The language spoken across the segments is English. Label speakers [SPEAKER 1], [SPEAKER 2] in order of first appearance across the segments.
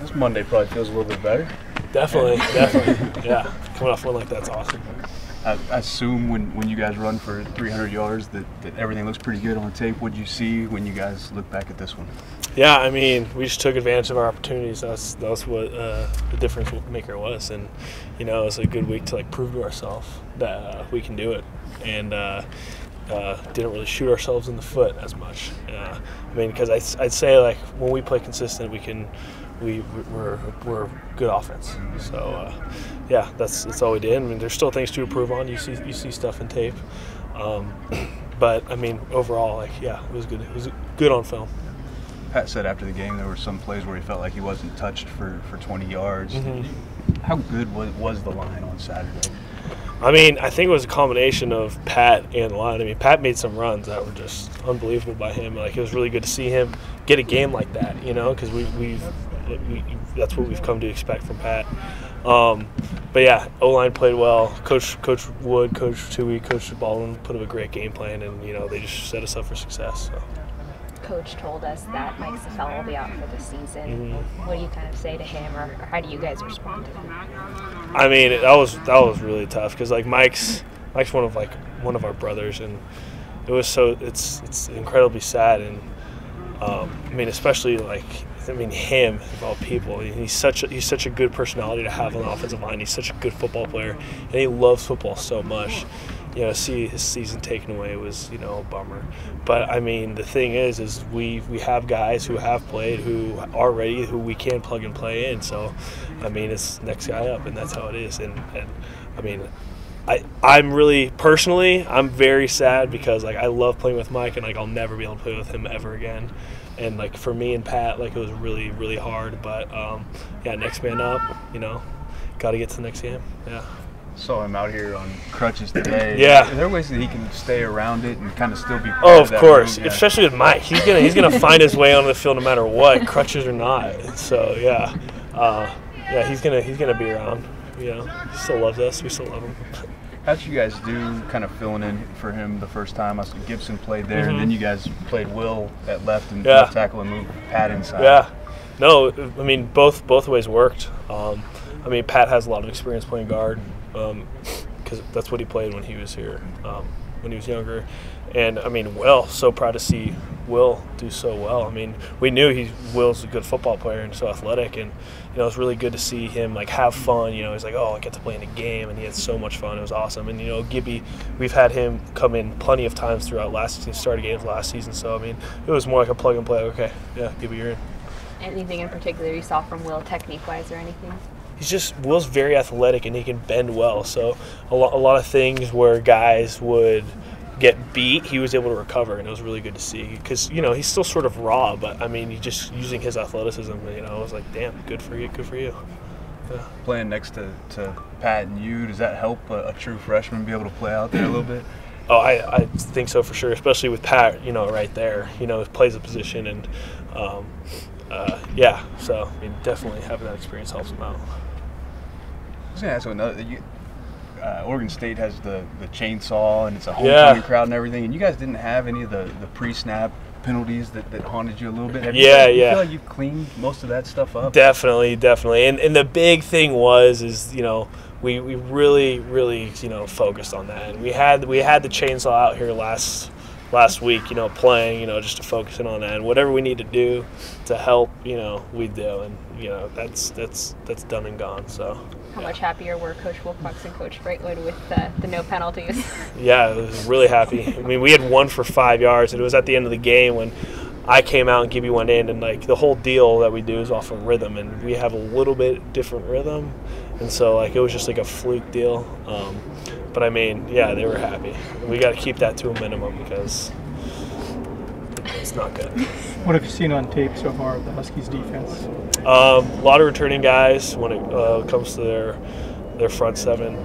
[SPEAKER 1] This Monday probably feels a little bit better.
[SPEAKER 2] Definitely, definitely. Yeah, coming off one like that's awesome.
[SPEAKER 1] I assume when you guys run for 300 yards that everything looks pretty good on the tape. What did you see when you guys look back at this one?
[SPEAKER 2] Yeah, I mean, we just took advantage of our opportunities. That's what the difference maker was, and it was a good week to prove to ourselves that we can do it, and didn't really shoot ourselves in the foot as much. I mean, because I'd say when we play consistent, we're good offense. So yeah, that's all we did. I mean, there's still things to improve on. You see stuff in tape, but I mean, overall, it was good. It was good on film.
[SPEAKER 1] Pat said after the game there were some plays where he felt like he wasn't touched for 20 yards.
[SPEAKER 2] Mm-hmm.
[SPEAKER 1] How good was the line on Saturday?
[SPEAKER 2] I mean, I think it was a combination of Pat and the line. I mean, Pat made some runs that were just unbelievable by him. It was really good to see him get a game like that, because that's what we've come to expect from Pat. But yeah, O-line played well. Coach Wood, Coach Tui, Coach Baldwin put up a great game plan, and they just set us up for success. So.
[SPEAKER 3] Coach told us that Mike Safella will be out for the season.
[SPEAKER 2] Mm-hmm.
[SPEAKER 3] What do you kind of say to him, or how do you guys respond to him?
[SPEAKER 2] I mean, that was really tough because Mike's one of our brothers, and it's incredibly sad, and I mean, especially him of all people. He's such a good personality to have on the offensive line. He's such a good football player, and he loves football so much. See his season taken away was a bummer. But I mean, the thing is we have guys who have played, who are ready, who we can plug and play in. So I mean, it's next guy up, and that's how it is. And I mean, I'm really personally, I'm very sad because I love playing with Mike, and I'll never be able to play with him ever again. And for me and Pat, it was really, really hard. But next man up, got to get to the next game. Yeah.
[SPEAKER 1] Saw him out here on crutches today.
[SPEAKER 2] Yeah.
[SPEAKER 1] Are there ways that he can stay around it and kind of still be part
[SPEAKER 2] of
[SPEAKER 1] of that
[SPEAKER 2] course.
[SPEAKER 1] room? Yeah.
[SPEAKER 2] Especially with Mike. He's gonna find his way onto the field no matter what, crutches or not. So he's gonna be around. He still loves us. We still love him.
[SPEAKER 1] How did you guys do kind of filling in for him the first time? I saw Gibson played there, and then you guys played Will at left and left tackle and moved Pat inside.
[SPEAKER 2] Yeah. No, I mean, both ways worked. I mean, Pat has a lot of experience playing guard because that's what he played when he was here, when he was younger. And, I mean, so proud to see Will do so well. I mean, we knew Will's a good football player and so athletic, and it was really good to see him have fun. He's I get to play in a game, and he had so much fun. It was awesome. And Gibby, we've had him come in plenty of times throughout last season, started games last season. So I mean, it was more like a plug and play. Okay, yeah, Gibby, you're in.
[SPEAKER 3] Anything in particular you saw from Will technique-wise or anything?
[SPEAKER 2] Will's very athletic, and he can bend well. So a lot of things where guys would get beat, he was able to recover, and it was really good to see because he's still sort of raw, but I mean, he just using his athleticism. I was like, damn, good for you. Yeah.
[SPEAKER 1] Playing next to Pat and you, does that help a true freshman be able to play out there a little bit?
[SPEAKER 2] Oh, I think so for sure, especially with Pat, right there. Plays a position, and so I mean, definitely having that experience helps him out.
[SPEAKER 1] I was going to ask Oregon State has the chainsaw, and it's a homecoming crowd and everything, and you guys didn't have any of the pre-snap penalties that haunted you a little bit. You feel like you've cleaned most of that stuff up? Definitely.
[SPEAKER 2] And the big thing is we really, really, focused on that. And we had the chainsaw out here last week, playing, just to focus in on that. And whatever we need to do to help, we do. And, that's done and gone. So.
[SPEAKER 3] How much happier were Coach Wilcox and Coach Brightwood with the no penalties?
[SPEAKER 2] Yeah, I was really happy. I mean, we had 1 for 5 yards, and it was at the end of the game when I came out and Gibby went in, and the whole deal that we do is off of rhythm, and we have a little bit different rhythm, and so it was just a fluke deal. But I mean, yeah, they were happy. We got to keep that to a minimum because it's not good.
[SPEAKER 4] What have you seen on tape so far of the Huskies' defense?
[SPEAKER 2] A lot of returning guys when it comes to their front seven.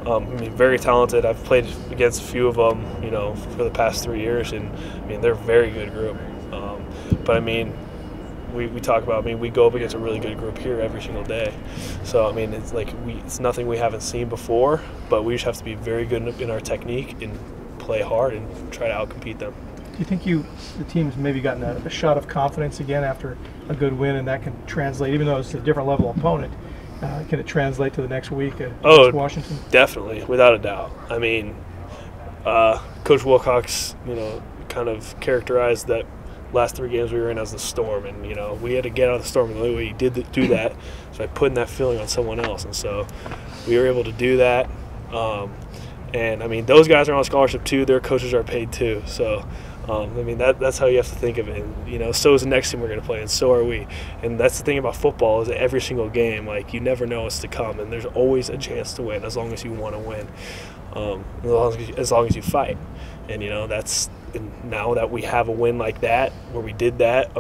[SPEAKER 2] I mean, very talented. I've played against a few of them, for the past 3 years, and I mean, they're a very good group. But I mean, we talk about. I mean, we go up against a really good group here every single day. So I mean, it's nothing we haven't seen before, but we just have to be very good in our technique and play hard and try to outcompete them.
[SPEAKER 4] Do you think the team's maybe gotten a shot of confidence again after a good win, and that can translate, even though it's a different level opponent, can it translate to the next week against Washington?
[SPEAKER 2] Definitely, without a doubt. I mean, Coach Wilcox, kind of characterized that last 3 games we were in as the storm, and we had to get out of the storm, and the only way he did do that is by putting that feeling on someone else, and so we were able to do that. And I mean, those guys are on scholarship too. Their coaches are paid too. So, I mean, that's how you have to think of it. And, so is the next team we're going to play, and so are we. And that's the thing about football is that every single game, like, you never know what's to come, and there's always a chance to win as long as you want to win, as long as you fight. And and now that we have a win like that, where we did that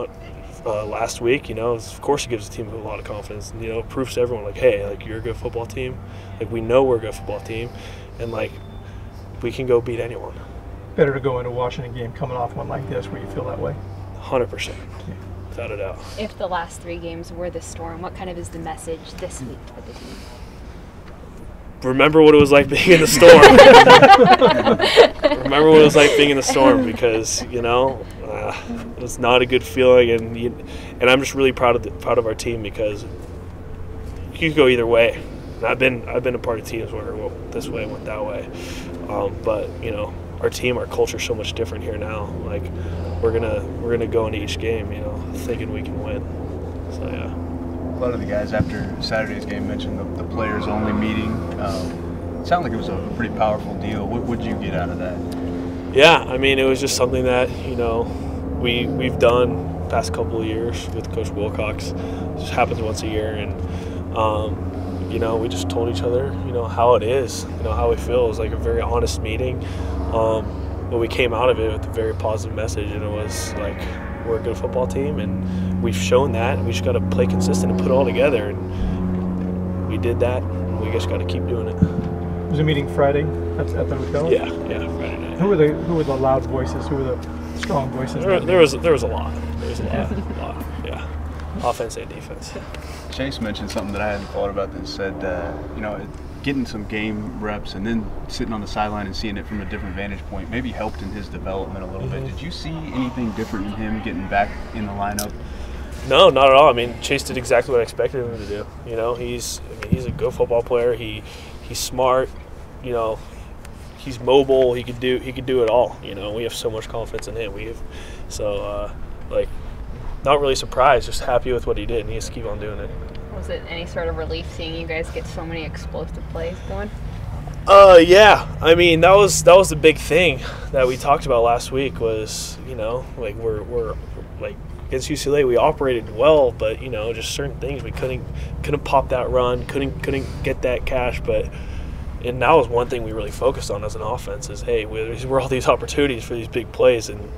[SPEAKER 2] last week, of course it gives the team a lot of confidence. And, it proves to everyone, like, hey, like, you're a good football team. Like, we know we're a good football team. And, like, we can go beat anyone.
[SPEAKER 4] Better to go into a Washington game coming off one like this where you feel that way?
[SPEAKER 2] 100%. Without a doubt.
[SPEAKER 3] If the last 3 games were the storm, what kind of is the message this week for the team?
[SPEAKER 2] Remember what it was like being in the storm. Remember what it was like being in the storm, because it was not a good feeling, and I'm just really proud of our team, because you could go either way. And I've been a part of teams where it went this way, went that way, but our team, our culture is so much different here now. Like, we're gonna go into each game, thinking we can win. So yeah.
[SPEAKER 1] A lot of the guys after Saturday's game mentioned the players only meeting. It sounded like it was a pretty powerful deal. What would you get out of that? Yeah,
[SPEAKER 2] I mean, it was just something that we've done the past couple of years with Coach Wilcox. It just happens once a year, and we just told each other how it is, how we feel. It was like a very honest meeting, but we came out of it with a very positive message, and it was like, we're a good football team, and we've shown that, and we just got to play consistent and put it all together, and we did that, and we just got to keep doing it.
[SPEAKER 4] Was a meeting Friday at the hotel?
[SPEAKER 2] Yeah, Friday night.
[SPEAKER 4] Who were the loud voices? Who were the strong voices?
[SPEAKER 2] There was a lot. There was a lot. Yeah, offense and defense.
[SPEAKER 1] Chase mentioned something that I hadn't thought about that said, getting some game reps and then sitting on the sideline and seeing it from a different vantage point maybe helped in his development a little bit. Did you see anything different in him getting back in the lineup?
[SPEAKER 2] No, not at all. I mean, Chase did exactly what I expected him to do. He's a good football player. He's smart. He's mobile. He could do it all. We have so much confidence in him. Not really surprised, just happy with what he did, and he has to keep on doing it.
[SPEAKER 3] Was it any sort of relief seeing you guys get so many explosive plays going?
[SPEAKER 2] Yeah. I mean, that was the big thing that we talked about last week was, we're like against UCLA we operated well, but just certain things we couldn't pop that run, couldn't get that cash, and that was one thing we really focused on as an offense is, hey, we're all these opportunities for these big plays, and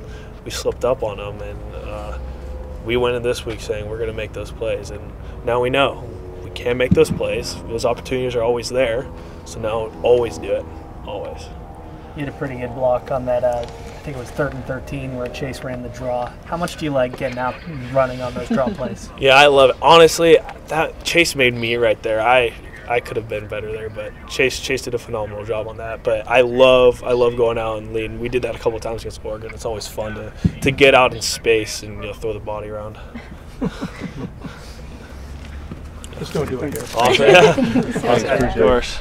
[SPEAKER 2] we slipped up on them, and we went in this week saying we're going to make those plays, and now we know we can make those plays. Those opportunities are always there, so now always do it, always.
[SPEAKER 5] You had a pretty good block on that, I think it was 3rd and 13 where Chase ran the draw. How much do you like getting out and running on those draw plays?
[SPEAKER 2] Yeah, I love it. Honestly, that Chase made me right there. I could have been better there, but Chase did a phenomenal job on that. But I love going out and leading. We did that a couple of times against Oregon. It's always fun to get out in space and throw the body around.
[SPEAKER 4] Just don't do it here.
[SPEAKER 2] Awesome. Of course.